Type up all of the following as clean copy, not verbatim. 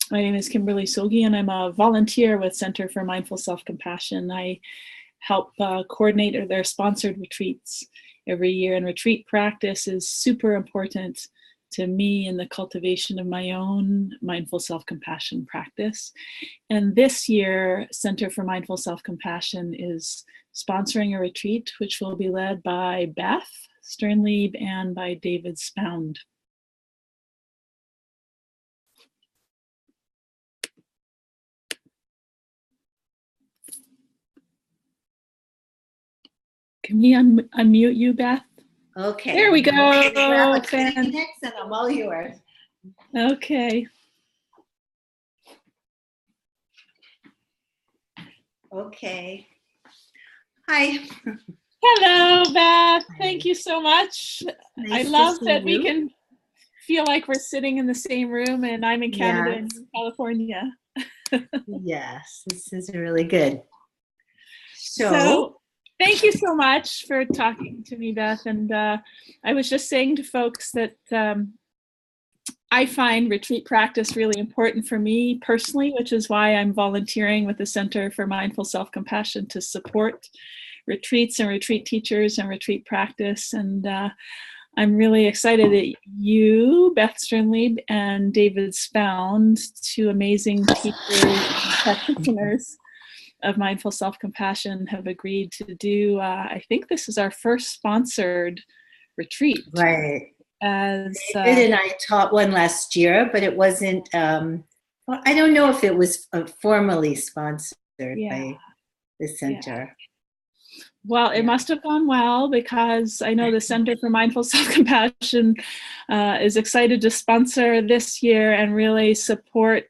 My name is Kimberly Sogge, and I'm a volunteer with Center for Mindful Self-Compassion. I help coordinate their sponsored retreats every year, and retreat practice is super important to me in the cultivation of my own mindful self-compassion practice. And this year, Center for Mindful Self-Compassion is sponsoring a retreat which will be led by Beth Sternlieb and by David Spound. Can we unmute you, Beth? Okay. There we go. Okay, next, and I'm all yours. Okay. Okay. Hi. Hello, Beth. Thank you so much. Nice I love that you. we can feel like we're sitting in the same room, and I'm in Canada and you're in California. Yes, this is really good. So thank you so much for talking to me, Beth. And I was just saying to folks that I find retreat practice really important for me personally, which is why I'm volunteering with the Center for Mindful Self-Compassion to support retreats and retreat teachers and retreat practice. And I'm really excited that you, Beth Sternlieb, and David Spound, two amazing teachers and practitioners of mindful self-compassion, have agreed to do, I think this is our first sponsored retreat. Right. As David and I taught one last year, but it wasn't, well, I don't know if it was formally sponsored by the center. Well, it must have gone well, because I know the Center for Mindful Self-Compassion is excited to sponsor this year and really support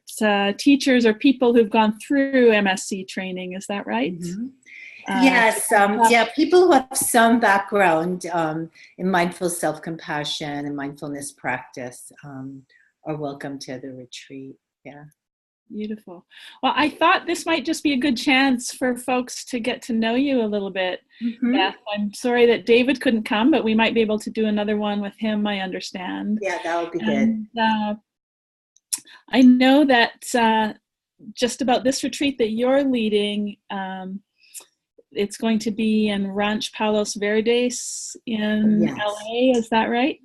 teachers or people who've gone through MSC training. Is that right? Mm-hmm. Yes. People who have some background in mindful self-compassion and mindfulness practice are welcome to the retreat. Yeah. Beautiful. Well, I thought this might just be a good chance for folks to get to know you a little bit. Mm-hmm. Beth, I'm sorry that David couldn't come, but we might be able to do another one with him, I understand. Yeah, that would be good. I know that just about this retreat that you're leading, it's going to be in Rancho, Palos, Verdes in LA. Is that right?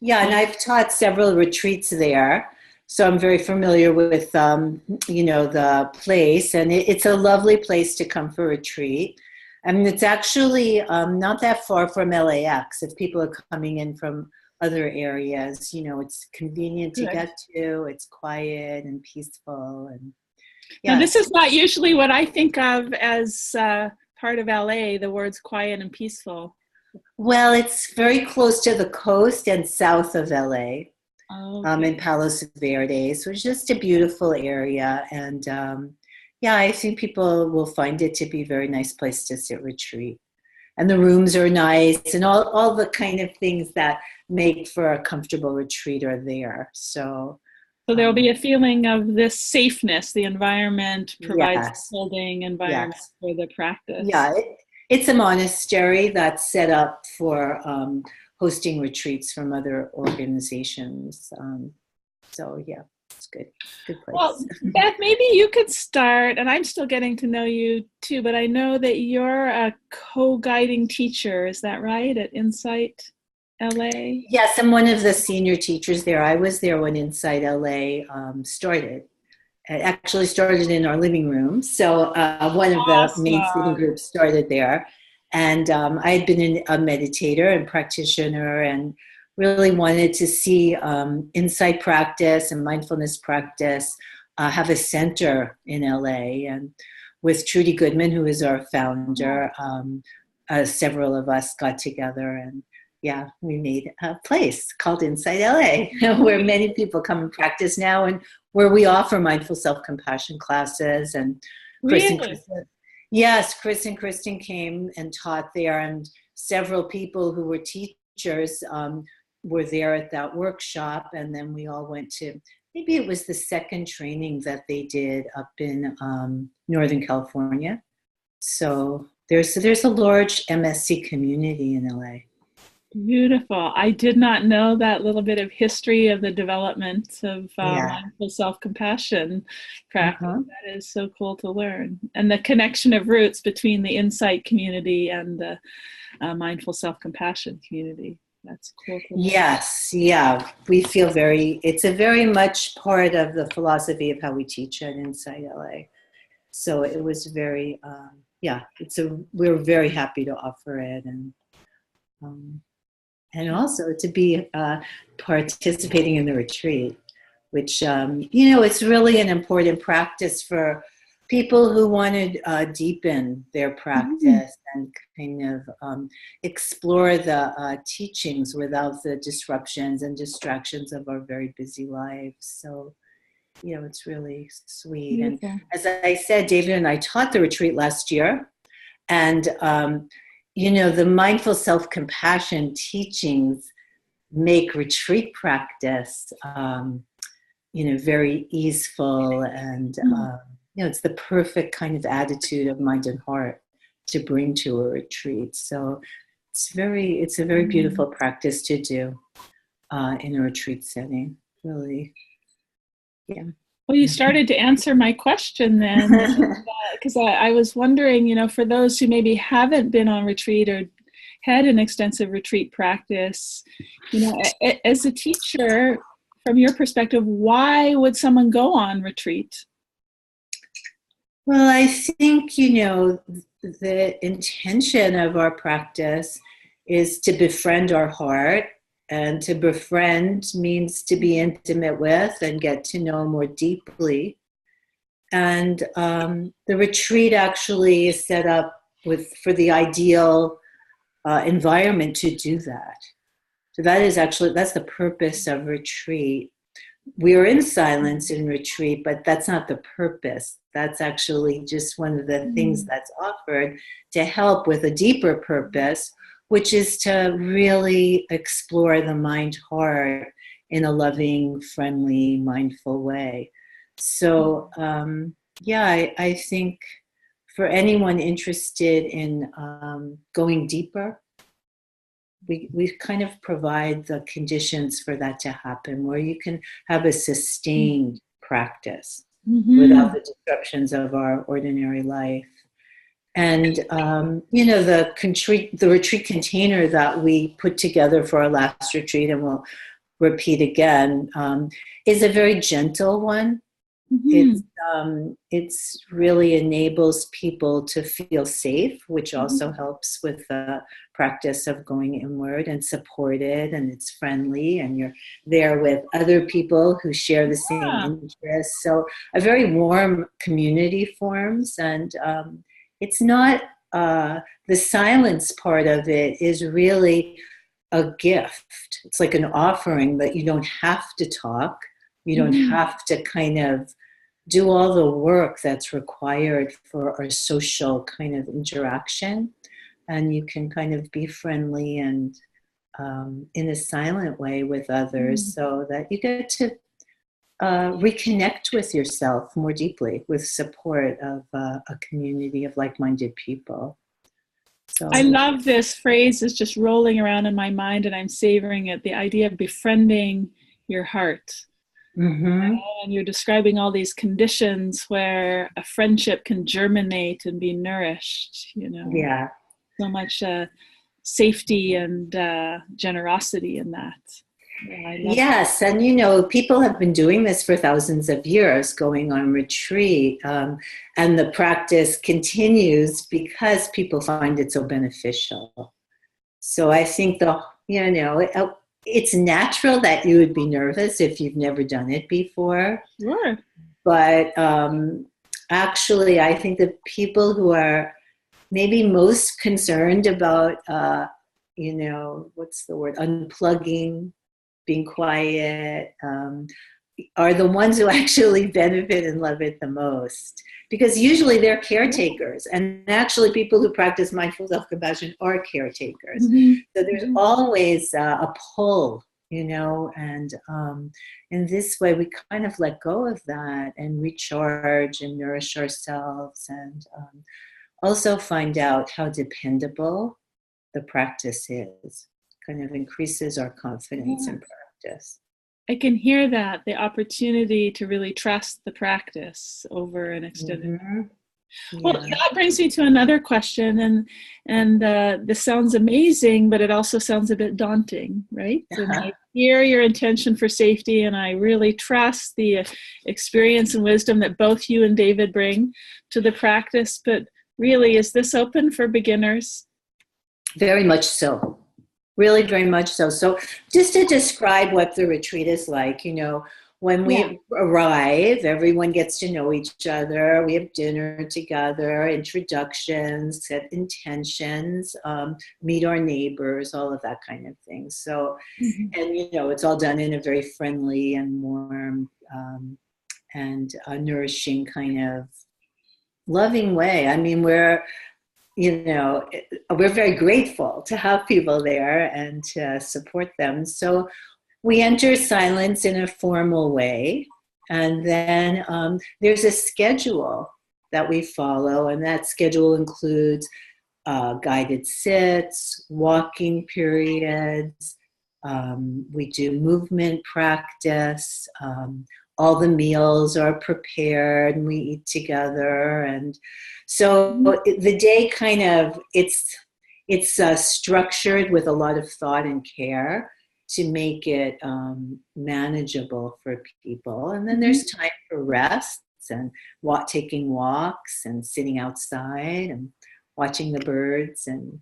Yeah, and I've taught several retreats there. So I'm very familiar with, the place, and it's a lovely place to come for retreat. I mean, it's actually not that far from LAX. If people are coming in from other areas, it's convenient to get to. It's quiet and peaceful, and Now, this is not usually what I think of as part of LA. The words quiet and peaceful. Well, it's very close to the coast and south of LA. In Palos Verdes, which is just a beautiful area. And I think people will find it to be a very nice place to sit retreat. And the rooms are nice, and all the kind of things that make for a comfortable retreat are there. So there will be a feeling of this safeness. The environment provides a holding environment for the practice. Yeah, it's a monastery that's set up for hosting retreats from other organizations. It's good. Good place. Well, Beth, maybe you could start, and I'm still getting to know you too, but I know that you're a co-guiding teacher. Is that right, at InsightLA? Yes, I'm one of the senior teachers there. I was there when InsightLA started. It actually started in our living room. So one of the main student groups started there. And I had been a meditator and practitioner, and really wanted to see insight practice and mindfulness practice have a center in LA. And with Trudy Goodman, who is our founder, several of us got together, and we made a place called InsightLA, where many people come and practice now, and where we offer mindful self-compassion classes. And Chris and Kristen came and taught there, and several people who were teachers were there at that workshop. And then we all went to, maybe it was the second training that they did up in Northern California. So there's a large MSC community in LA. Beautiful. I did not know that little bit of history of the development of Yeah. mindful self-compassion practice. Uh-huh. That is so cool to learn. And the connection of roots between the Insight community and the mindful self-compassion community. That's cool to learn. Yes, yeah. It's a very much part of the philosophy of how we teach at InsightLA. So it was very, we're very happy to offer it. Um, and also to be participating in the retreat, which, it's really an important practice for people who want to deepen their practice and kind of explore the teachings without the disruptions and distractions of our very busy lives. So, it's really sweet. Beautiful. And as I said, David and I taught the retreat last year. And, the mindful self-compassion teachings make retreat practice, very easeful. And, it's the perfect kind of attitude of mind and heart to bring to a retreat. So it's a very beautiful practice to do in a retreat setting, really. Yeah. Well, you started to answer my question then, because I was wondering, for those who maybe haven't been on retreat or had an extensive retreat practice, as a teacher, from your perspective, why would someone go on retreat? Well, I think, the intention of our practice is to befriend our heart. And to befriend means to be intimate with and get to know more deeply. And the retreat actually is set up for the ideal environment to do that. So that's the purpose of retreat. We are in silence in retreat, but that's not the purpose. That's actually just one of the things that's offered to help with a deeper purpose, which is to really explore the mind-heart in a loving, friendly, mindful way. So, I think for anyone interested in going deeper, we kind of provide the conditions for that to happen, where you can have a sustained practice without the disruptions of our ordinary life. And, the retreat container that we put together for our last retreat, and we'll repeat again, is a very gentle one. It's really enables people to feel safe, which also helps with the practice of going inward, and supported, and it's friendly, and you're there with other people who share the same interests. So a very warm community forms, and it's not, the silence part of it is really a gift. It's like an offering, that you don't have to talk. You don't have to kind of do all the work that's required for our social kind of interaction. And you can kind of be friendly and in a silent way with others, so that you get to reconnect with yourself more deeply with support of a community of like-minded people. So I love this phrase. Is just rolling around in my mind, and I'm savoring it. The idea of befriending your heart. And you're describing all these conditions where a friendship can germinate and be nourished, Yeah. So much safety and generosity in that. Yes, and people have been doing this for thousands of years, going on retreat, and the practice continues because people find it so beneficial. So I think it's natural that you would be nervous if you've never done it before. Sure. But actually, I think the people who are maybe most concerned about, what's the word, unplugging, being quiet, are the ones who actually benefit and love it the most. Because usually they're caretakers, and actually people who practice mindful self-compassion are caretakers. So there's always a pull, and in this way we kind of let go of that and recharge and nourish ourselves, and also find out how dependable the practice is. kind of increases our confidence in practice. I can hear that, the opportunity to really trust the practice over an extended time. Well, that brings me to another question, and this sounds amazing, but it also sounds a bit daunting, right? And I hear your intention for safety, and I really trust the experience and wisdom that both you and David bring to the practice, but really, is this open for beginners? Very much so. Really, very much so. So just to describe what the retreat is like, you know, when we arrive, everyone gets to know each other. We have dinner together, introductions, set intentions, meet our neighbors, all of that kind of thing. So, and, you know, it's all done in a very friendly and warm and nourishing kind of loving way. I mean, we're very grateful to have people there and to support them. So we enter silence in a formal way, and then there's a schedule that we follow, and that schedule includes guided sits, walking periods, we do movement practice, all the meals are prepared and we eat together. And so the day kind of, it's structured with a lot of thought and care to make it manageable for people. And then there's time for rests and taking walks and sitting outside and watching the birds and,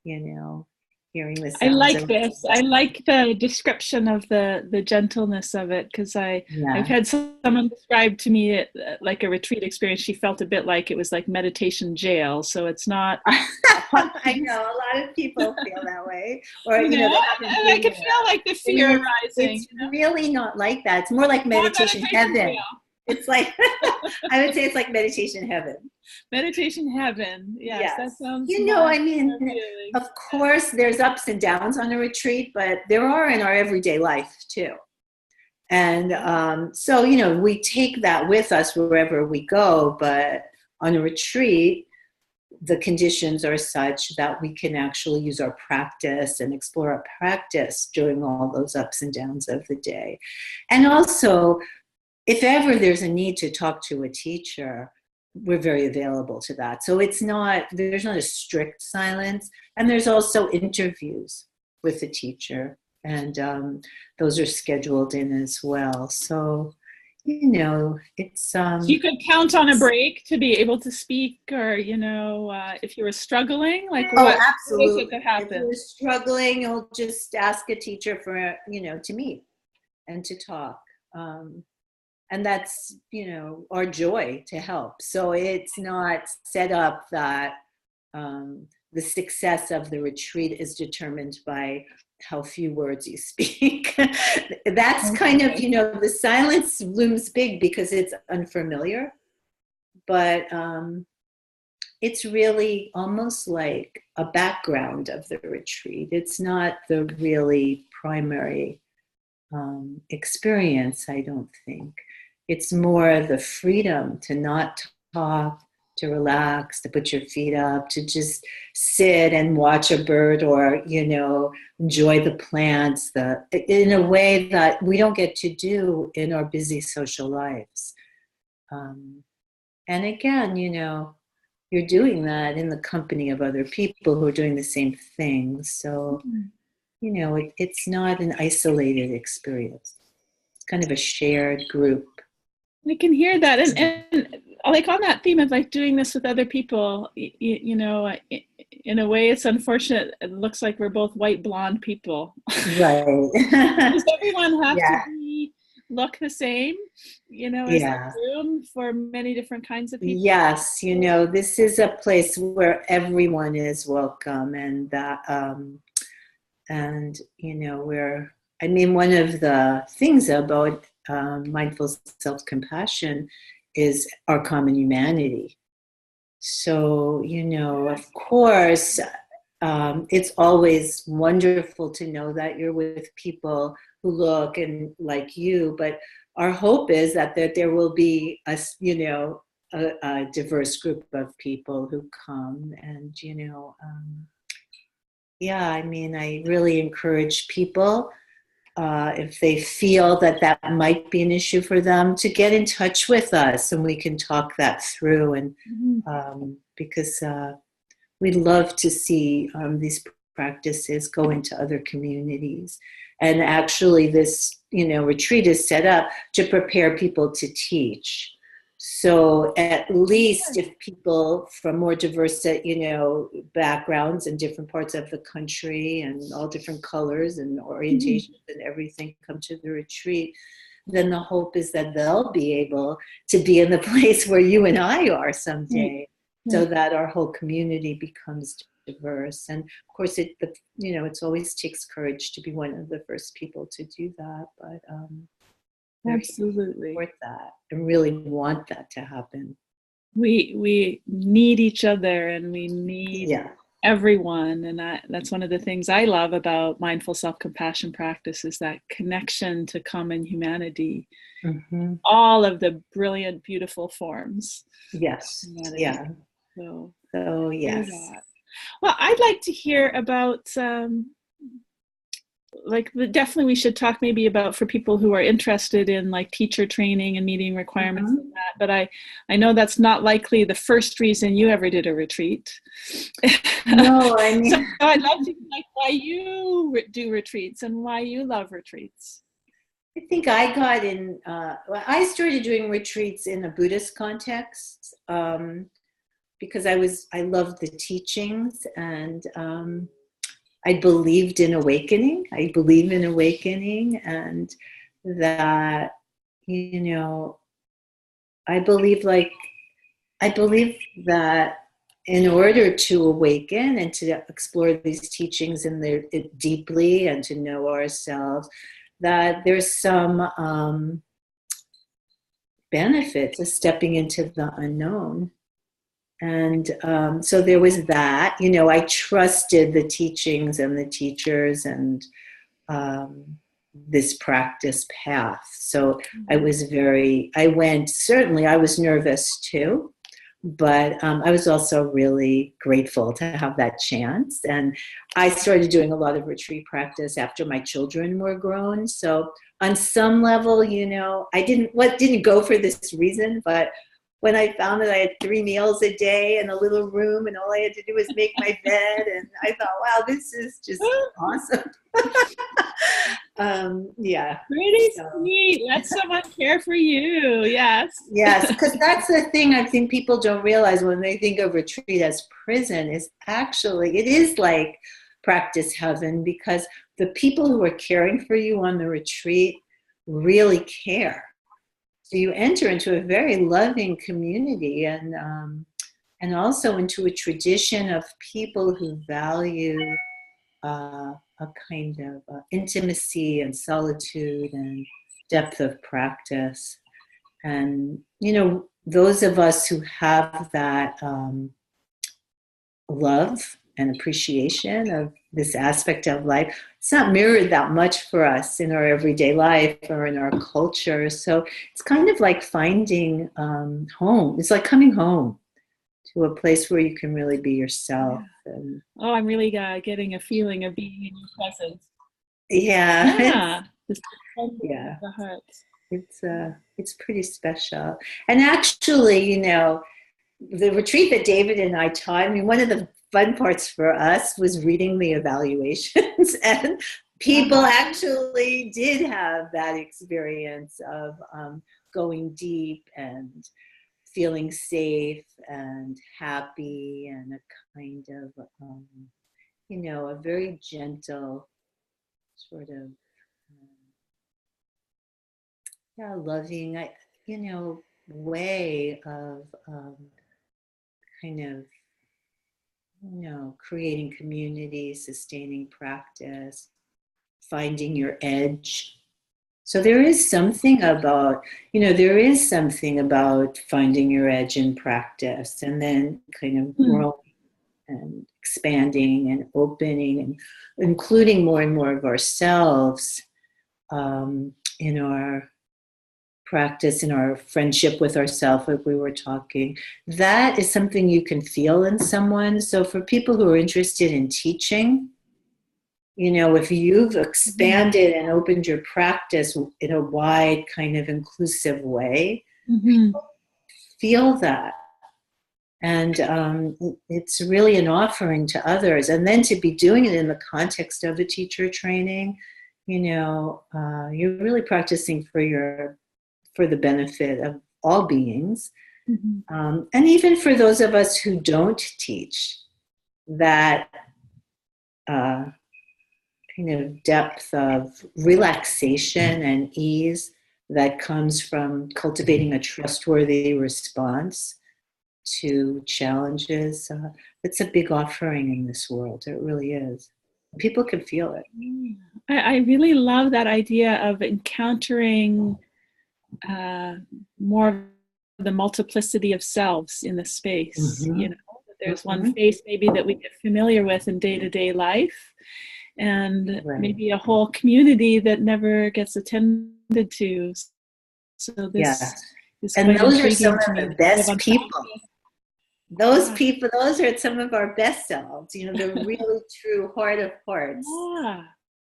you know, hearing the sounds. I like this. I like the description of the gentleness of it, because I've had someone describe to me it, like a retreat experience. She felt a bit like it was like meditation jail. So it's not. I know a lot of people feel that way, or you know I can feel like the fear arising. It's really not like that. It's more like meditation heaven. Jail. It's like I would say it's like meditation heaven. Meditation heaven. Yes. That sounds. You know, I mean, of course, there's ups and downs on a retreat, but there are in our everyday life too. And so, you know, we take that with us wherever we go. But on a retreat, the conditions are such that we can actually use our practice and explore our practice during all those ups and downs of the day. And also, if ever there's a need to talk to a teacher, we're very available to that. So there's not a strict silence. And there's also interviews with the teacher. And those are scheduled in as well. So, you know, it's... you could count on a break to be able to speak, or, you know, if you were struggling, like what absolutely. Could happen? If you're struggling, you'll just ask a teacher for, you know, to meet and to talk. And that's, you know, our joy to help. So it's not set up that the success of the retreat is determined by how few words you speak. That's kind of, you know, the silence looms big because it's unfamiliar. But it's really almost like a background of the retreat. It's not the really primary experience, I don't think. It's more the freedom to not talk, to relax, to put your feet up, to just sit and watch a bird, or, you know, enjoy the plants, in a way that we don't get to do in our busy social lives. And again, you know, you're doing that in the company of other people who are doing the same thing. So, you know, it's not an isolated experience. It's kind of a shared group. I can hear that. And like on that theme of like doing this with other people, you know, in a way it's unfortunate. It looks like we're both white blonde people. Right. Does everyone have to look the same, you know, is there room for many different kinds of people? Yes, you know, this is a place where everyone is welcome, and you know, one of the things about mindful self-compassion is our common humanity. So, you know, of course, it's always wonderful to know that you're with people who look and like you, but our hope is that there will be a diverse group of people who come, and, you know, yeah, I mean, I really encourage people, if they feel that that might be an issue for them, to get in touch with us and we can talk that through. And because we'd love to see these practices go into other communities. And actually this, retreat is set up to prepare people to teach. So at least if people from more diverse, backgrounds and different parts of the country and all different colors and orientations and everything come to the retreat, then the hope is that they'll be able to be in the place where you and I are someday, so that our whole community becomes diverse. And of course, it always takes courage to be one of the first people to do that, but absolutely support that and really want that to happen. We need each other, and we need everyone, and that's one of the things I love about mindful self-compassion practice, is that connection to common humanity. All of the brilliant, beautiful forms. Yes. Yeah. So yes. Well, I'd like to hear about definitely we should talk maybe about, for people who are interested in like teacher training and meeting requirements and that, but I know that's not likely the first reason you ever did a retreat. No, I mean, so I'd love to know why you do retreats and why you love retreats. I think I got in, I started doing retreats in a Buddhist context, because I loved the teachings, and I believed in awakening. I believe in awakening, and that, I believe that in order to awaken and to explore these teachings deeply and to know ourselves, that there's some benefit to stepping into the unknown. And so there was that, I trusted the teachings and the teachers and this practice path. So I was certainly I was nervous too, but I was also really grateful to have that chance. And I started doing a lot of retreat practice after my children were grown. So on some level, I didn't go for this reason, but when I found that I had 3 meals a day and a little room and all I had to do was make my bed, and I thought, wow, this is just awesome. Pretty sweet. Let someone care for you. Yes. Yes, because that's the thing I think people don't realize when they think of retreat as prison, is actually, it is like practice heaven, because the people who are caring for you on the retreat really care. So you enter into a very loving community, and also into a tradition of people who value a kind of intimacy and solitude and depth of practice. And, those of us who have that love and appreciation of this aspect of life, it's not mirrored that much for us in our everyday life or in our culture. So it's kind of like finding home. It's like coming home to a place where you can really be yourself. And, I'm really getting a feeling of being in your presence. Yeah. The heart. It's pretty special. And actually, the retreat that David and I taught, one of the fun parts for us was reading the evaluations, and people actually did have that experience of going deep and feeling safe and happy, and a kind of, a very gentle sort of, loving, way of kind of, creating community, sustaining practice, finding your edge. So there is something about finding your edge in practice, and then kind of growing and expanding and opening and including more and more of ourselves in our practice, in our friendship with ourselves, like we were talking. That is something you can feel in someone. So for people who are interested in teaching, if you've expanded and opened your practice in a wide kind of inclusive way, feel that. And it's really an offering to others. And then to be doing it in the context of a teacher training, you're really practicing for the benefit of all beings. And even for those of us who don't teach, that kind of depth of relaxation and ease that comes from cultivating a trustworthy response to challenges. It's a big offering in this world. It really is. People can feel it. I really love that idea of encountering more of the multiplicity of selves in the space. There's one face maybe that we get familiar with in day-to-day life, and maybe a whole community that never gets attended to. So this is and those are some of the best people. Those people, those are some of our best selves. The really true heart of hearts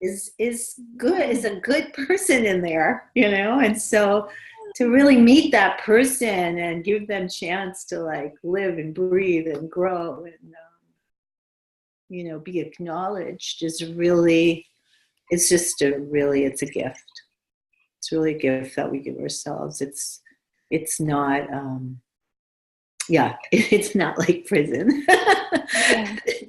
is good. Is a good person in there. And so to really meet that person and give them chance to live and breathe and grow and be acknowledged is really, it's a gift. It's really a gift that we give ourselves. It's not it's not like prison.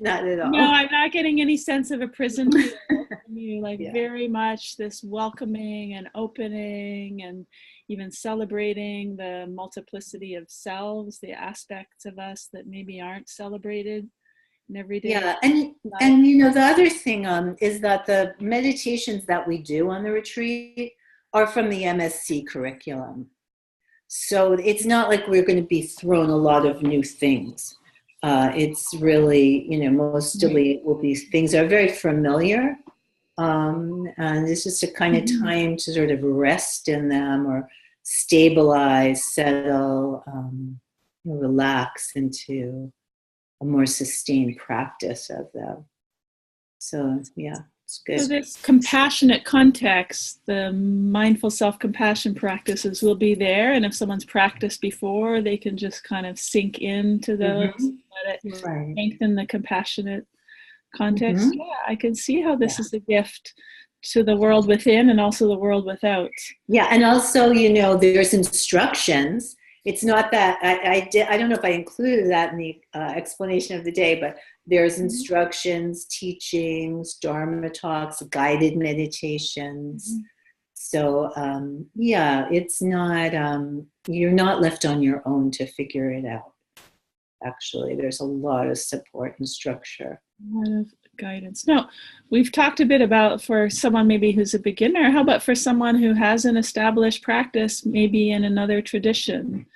Not at all. No, I'm not getting any sense of a prison from you. Very much this welcoming and opening and even celebrating the multiplicity of selves, the aspects of us that maybe aren't celebrated in everyday life. And the other thing is that the meditations that we do on the retreat are from the MSC curriculum. So it's not like we're going to be thrown a lot of new things. It's really, mostly these things are very familiar. And it's just a kind of time to sort of rest in them or stabilize, settle, relax into a more sustained practice of them. So, it's good. So this compassionate context, the mindful self-compassion practices will be there. And if someone's practiced before, they can just kind of sink into those, let it strengthen the compassionate context. I can see how this is a gift to the world within and also the world without. And also, there's instructions. It's not that I don't know if I included that in the explanation of the day, but there's instructions, teachings, Dharma talks, guided meditations. So, it's not, you're not left on your own to figure it out. Actually, there's a lot of support and structure. A lot of guidance. Now, we've talked a bit about for someone maybe who's a beginner. How about for someone who has an established practice, maybe in another tradition?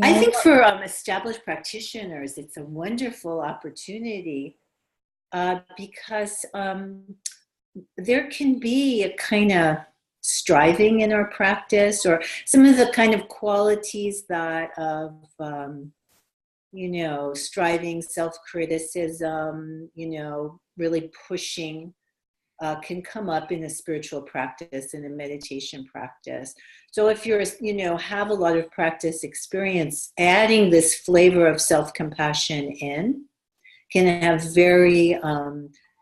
I think for established practitioners, it's a wonderful opportunity because there can be a kind of striving in our practice, or some of the kind of qualities that of striving, self-criticism, really pushing can come up in a spiritual practice, in a meditation practice. So if you're, have a lot of practice experience, adding this flavor of self-compassion in can have very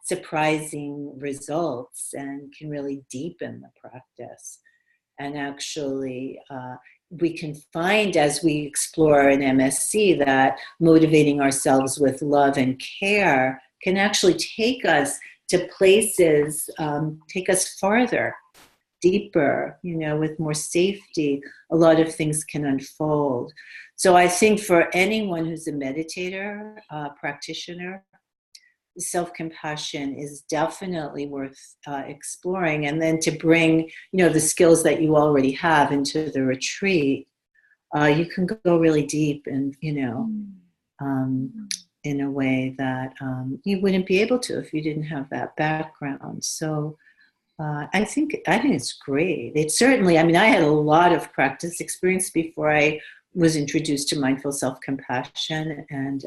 surprising results and can really deepen the practice. And actually, we can find as we explore in MSC that motivating ourselves with love and care can actually take us to places, take us farther, deeper, with more safety. A lot of things can unfold. So I think for anyone who's a meditator, practitioner, self-compassion is definitely worth exploring. And then to bring, the skills that you already have into the retreat, you can go really deep and, in a way that you wouldn't be able to if you didn't have that background. So I think it's great. It's certainly, I had a lot of practice experience before I was introduced to mindful self-compassion, and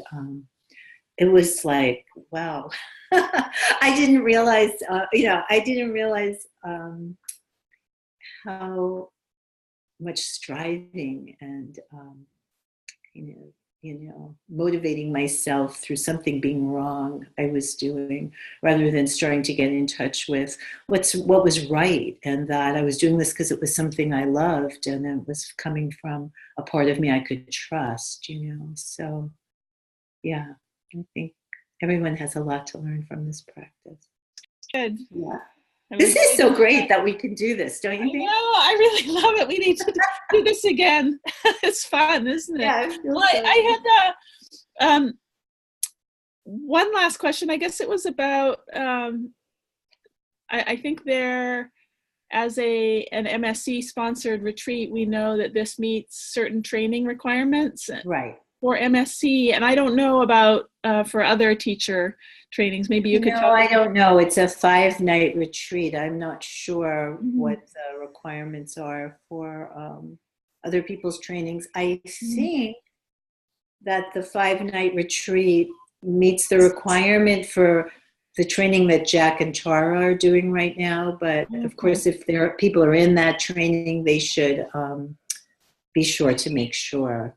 it was like, wow. I didn't realize, how much striving and, motivating myself through something being wrong I was doing, rather than starting to get in touch with what was right, and that I was doing this because it was something I loved, and it was coming from a part of me I could trust, So, yeah, I think everyone has a lot to learn from this practice. Good. Yeah. This is so great that we can do this, don't you think? No, I really love it. We need to do this again. It's fun, isn't it? Yeah, I had one last question. I guess it was about, I think there, as an MSC sponsored retreat, we know that this meets certain training requirements. Right. For MSC, and I don't know about for other teacher trainings. Maybe you could tell. I don't know. It's a 5-night retreat. I'm not sure what the requirements are for other people's trainings. I think that the 5-night retreat meets the requirement for the training that Jack and Tara are doing right now. But of course, if people are in that training, they should be sure to make sure.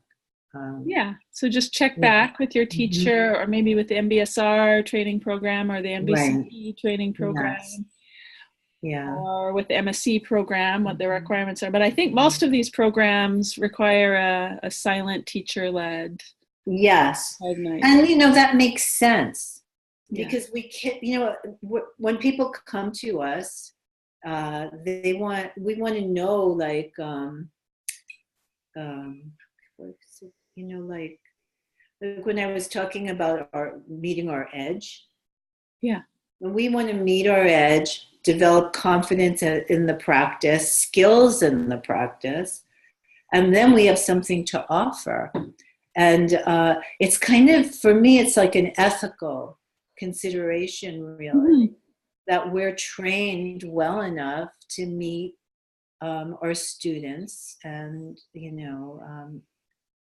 So just check back with your teacher, or maybe with the MBSR training program, or the MBCT training program, or with the MSC program, what the requirements are. But I think most of these programs require a silent teacher-led. Yes, and that makes sense, because we can, when people come to us, we want to know, like, like when I was talking about meeting our edge. Yeah. When we want to meet our edge, develop confidence in the practice, skills in the practice, and then we have something to offer. And it's kind of, for me, it's like an ethical consideration, really, that we're trained well enough to meet our students and,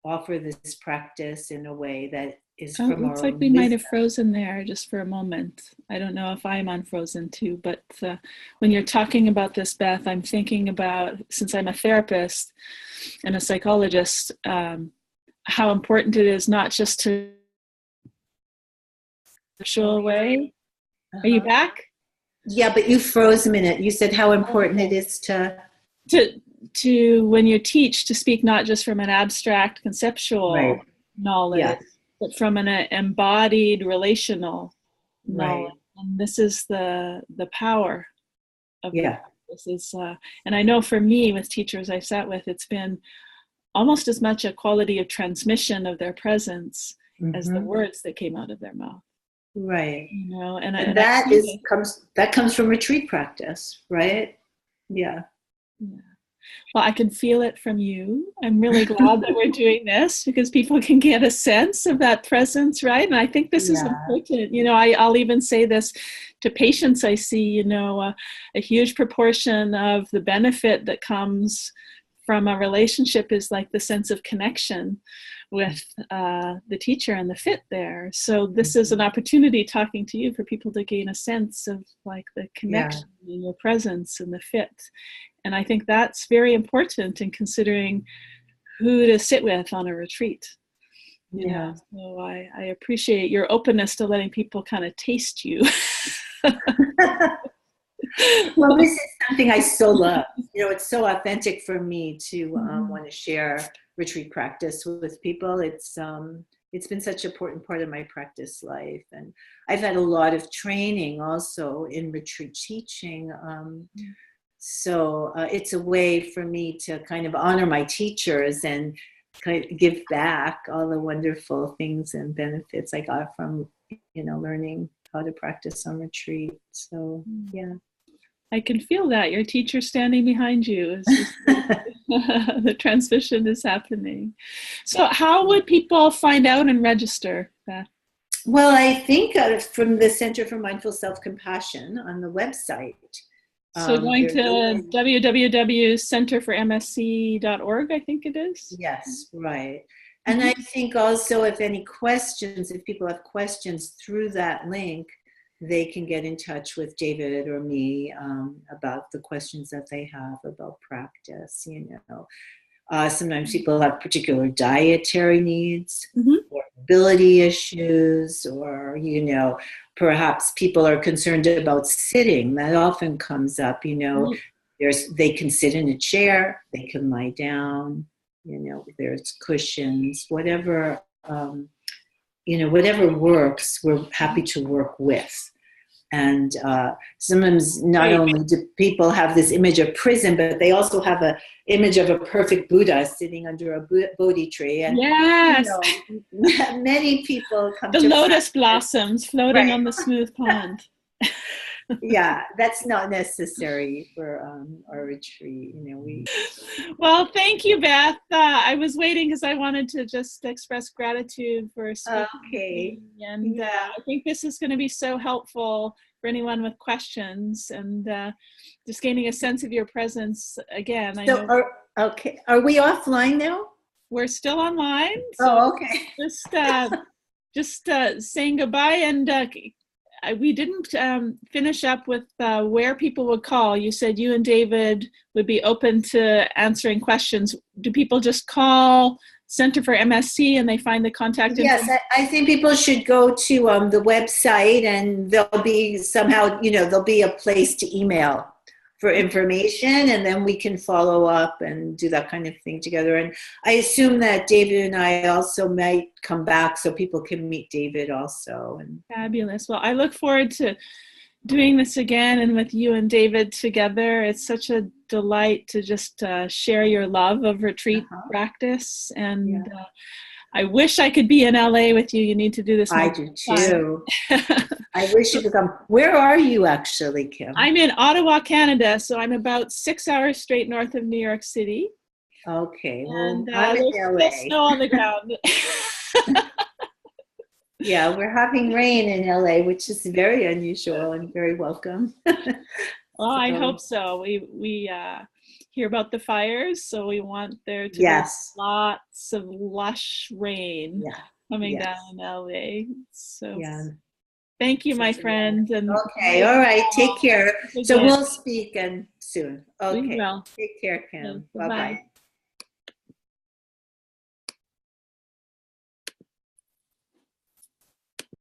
offer this practice in a way that is from our own looks like we might have frozen there just for a moment. I don't know if I'm unfrozen too, but when you're talking about this, Beth, I'm thinking about, since I'm a therapist and a psychologist, how important it is not just to show away. Are you back? Yeah, but you froze a minute. You said how important it is to when you teach, to speak not just from an abstract conceptual knowledge, but from an embodied relational knowledge. And this is the power of this is and I know for me, with teachers I've sat with, it's been almost as much a quality of transmission of their presence as the words that came out of their mouth. Right. And that comes from retreat practice, right? Yeah. Well, I can feel it from you. I'm really glad that we're doing this, because people can get a sense of that presence, right? And I think this is important. I'll even say this to patients I see, a huge proportion of the benefit that comes from a relationship is like the sense of connection with the teacher and the fit there. So this is an opportunity, talking to you, for people to gain a sense of like the connection and your presence and the fit. And I think that's very important in considering who to sit with on a retreat. So I appreciate your openness to letting people kind of taste you. Well, this is something I so love. It's so authentic for me to want to share retreat practice with people. It's been such an important part of my practice life. And I've had a lot of training also in retreat teaching. So it's a way for me to kind of honor my teachers and kind of give back all the wonderful things and benefits I got from, learning how to practice on retreat. So, yeah. I can feel that. Your teacher standing behind you. The transmission is happening. So how would people find out and register, Beth? Well, I think from the Center for Mindful Self-Compassion on the website. So going to www.centerformsc.org, I think it is? Yes, right. And I think also if people have questions through that link, they can get in touch with David or me about the questions that they have about practice, sometimes people have particular dietary needs or ability issues, or, perhaps people are concerned about sitting. That often comes up, they can sit in a chair, they can lie down, there's cushions, whatever, whatever works, we're happy to work with. And sometimes not only do people have this image of prison, but they also have an image of a perfect Buddha sitting under a Bodhi tree. And yes, many people come the to lotus blossoms floating on the smooth pond. Yeah, that's not necessary for our retreat. Well, thank you, Beth. I was waiting because I wanted to just express gratitude for speaking. Okay. And I think this is going to be so helpful for anyone with questions, and just gaining a sense of your presence again. Are we offline now? We're still online. So okay. Just saying goodbye, and we didn't finish up with where people would call. You said you and David would be open to answering questions. Do people just call Center for MSC and they find the contact information? Yes, I think people should go to the website, and there'll be somehow, there'll be a place to email for information, and then we can follow up and do that kind of thing together. And I assume that David and I also might come back so people can meet David also. Fabulous. Well, I look forward to doing this again and with you and David together. It's such a delight to just share your love of retreat practice. And I wish I could be in LA with you. You need to do this. I do too. I wish you could come. Where are you actually, Kim? I'm in Ottawa, Canada. So I'm about 6 hours straight north of New York City. Okay. Well, and I'm in LA. There's snow on the ground. Yeah, we're having rain in LA, which is very unusual and very welcome. Well, I hope so. We hear about the fires, so we want there to be lots of lush rain coming down in LA. So thank you, my friend. And okay, all right, take care. So we'll speak soon. Okay, we will. Take care, Kim. Bye-bye.